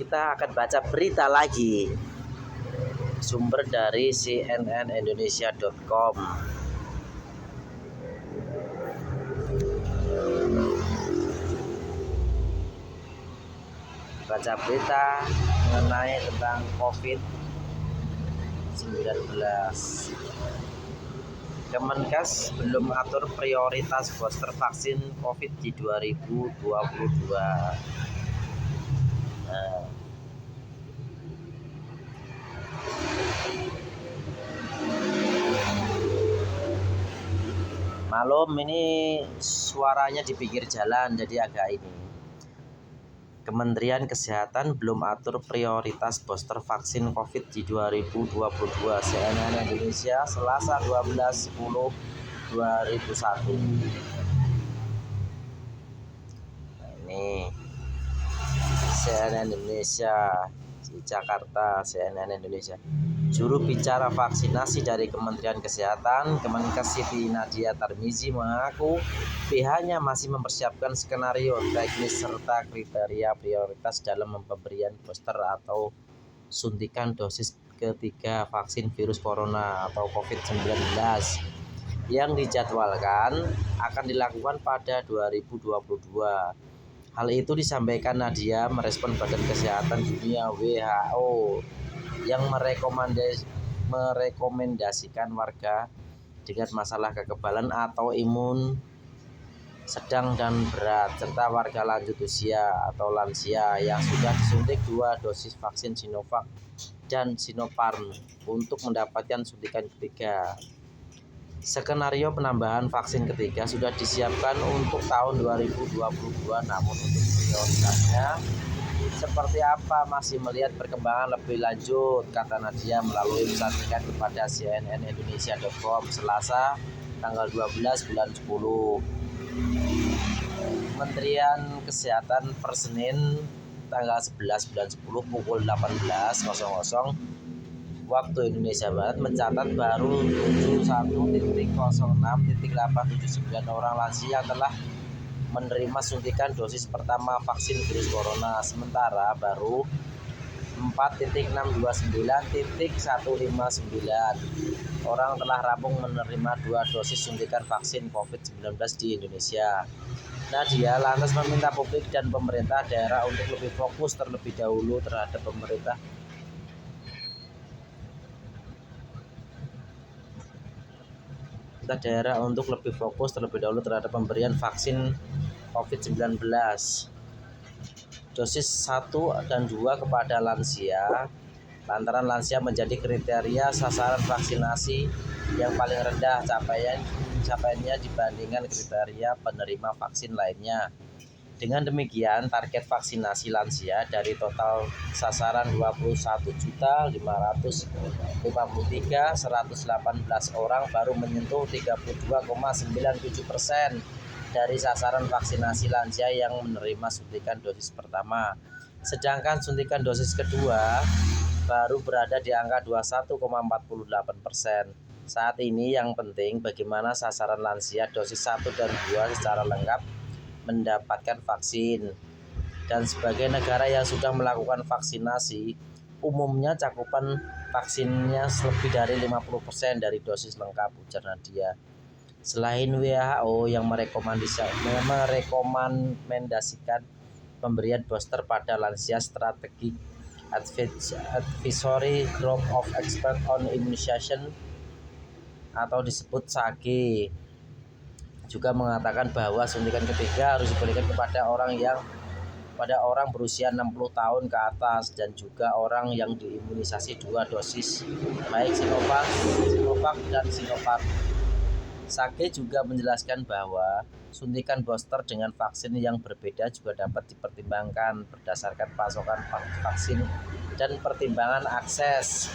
Kita akan baca berita lagi. Sumber dari cnnindonesia.com. Baca berita mengenai tentang COVID-19. Kemenkes belum atur prioritas booster vaksin COVID di 2022. Malum ini suaranya di pinggir jalan, jadi agak ini. Kementerian Kesehatan belum atur prioritas booster vaksin COVID di 2022. CNN Indonesia Selasa 12/10/2001. Nah, ini CNN Indonesia di Jakarta, CNN Indonesia. Juru bicara vaksinasi dari Kementerian Kesehatan, Kemenkes Siti Nadia Tarmizi mengaku pihaknya masih mempersiapkan skenario teknis serta kriteria prioritas dalam pemberian booster atau suntikan dosis ketiga vaksin virus corona atau COVID-19 yang dijadwalkan akan dilakukan pada 2022. Hal itu disampaikan Nadia merespon Badan Kesehatan Dunia WHO yang merekomendasikan warga dengan masalah kekebalan atau imun sedang dan berat serta warga lanjut usia atau lansia yang sudah disuntik 2 dosis vaksin Sinovac dan Sinopharm untuk mendapatkan suntikan ketiga. Skenario penambahan vaksin ketiga sudah disiapkan untuk tahun 2022, namun untuk prioritasnya seperti apa masih melihat perkembangan lebih lanjut, kata Nadia melalui pesan singkat kepada cnnindonesia.com Selasa tanggal 12 bulan 10. Kementerian Kesehatan per Senin tanggal 11 bulan 10 pukul 18.00 waktu Indonesia Barat mencatat baru 71.06.879 orang lansia telah menerima suntikan dosis pertama vaksin virus corona, sementara baru 4.629.159 orang telah rampung menerima 2 dosis suntikan vaksin COVID-19 di Indonesia. Nadia lantas meminta publik dan pemerintah daerah untuk lebih fokus terlebih dahulu terhadap pemberian vaksin COVID-19 dosis 1 dan 2 kepada lansia, lantaran lansia menjadi kriteria sasaran vaksinasi yang paling rendah capaiannya dibandingkan kriteria penerima vaksin lainnya. Dengan demikian, target vaksinasi lansia dari total sasaran 21.553.118 orang baru menyentuh 32,97% dari sasaran vaksinasi lansia yang menerima suntikan dosis pertama. Sedangkan suntikan dosis kedua baru berada di angka 21,48%. Saat ini yang penting bagaimana sasaran lansia dosis 1 dan 2 secara lengkap mendapatkan vaksin. Dan sebagai negara yang sudah melakukan vaksinasi, umumnya cakupan vaksinnya lebih dari 50% dari dosis lengkap, ujar Nadia. Selain WHO yang merekomendasikan pemberian booster pada lansia, Strategic Advisory Group of Experts on Immunization atau disebut SAGE juga mengatakan bahwa suntikan ketiga harus diberikan kepada orang berusia 60 tahun ke atas dan juga orang yang diimunisasi 2 dosis baik Sinovac dan Sinopharm. SAGE juga menjelaskan bahwa suntikan booster dengan vaksin yang berbeda juga dapat dipertimbangkan berdasarkan pasokan vaksin dan pertimbangan akses.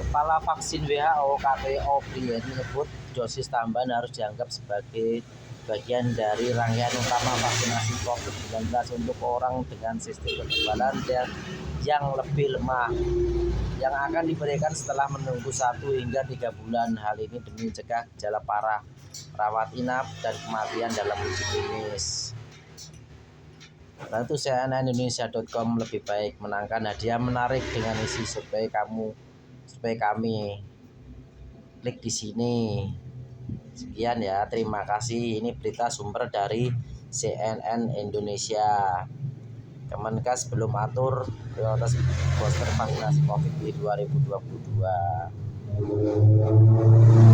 Kepala Vaksin WHO Kate O'Brien menyebut dosis tambahan harus dianggap sebagai bagian dari rangkaian utama vaksinasi COVID-19 untuk orang dengan sistem kekebalan yang lebih lemah, yang akan diberikan setelah menunggu 1 hingga 3 bulan. Hal ini demi mencegah gejala parah, rawat inap, dan kematian dalam uji klinis. Nah itu cnnindonesia.com lebih baik menangkan hadiah menarik dengan isi supaya kami klik di sini. Sekian ya, terima kasih. Ini berita sumber dari CNN Indonesia. Kemenkes belum atur prioritas booster vaksinasi COVID di 2022.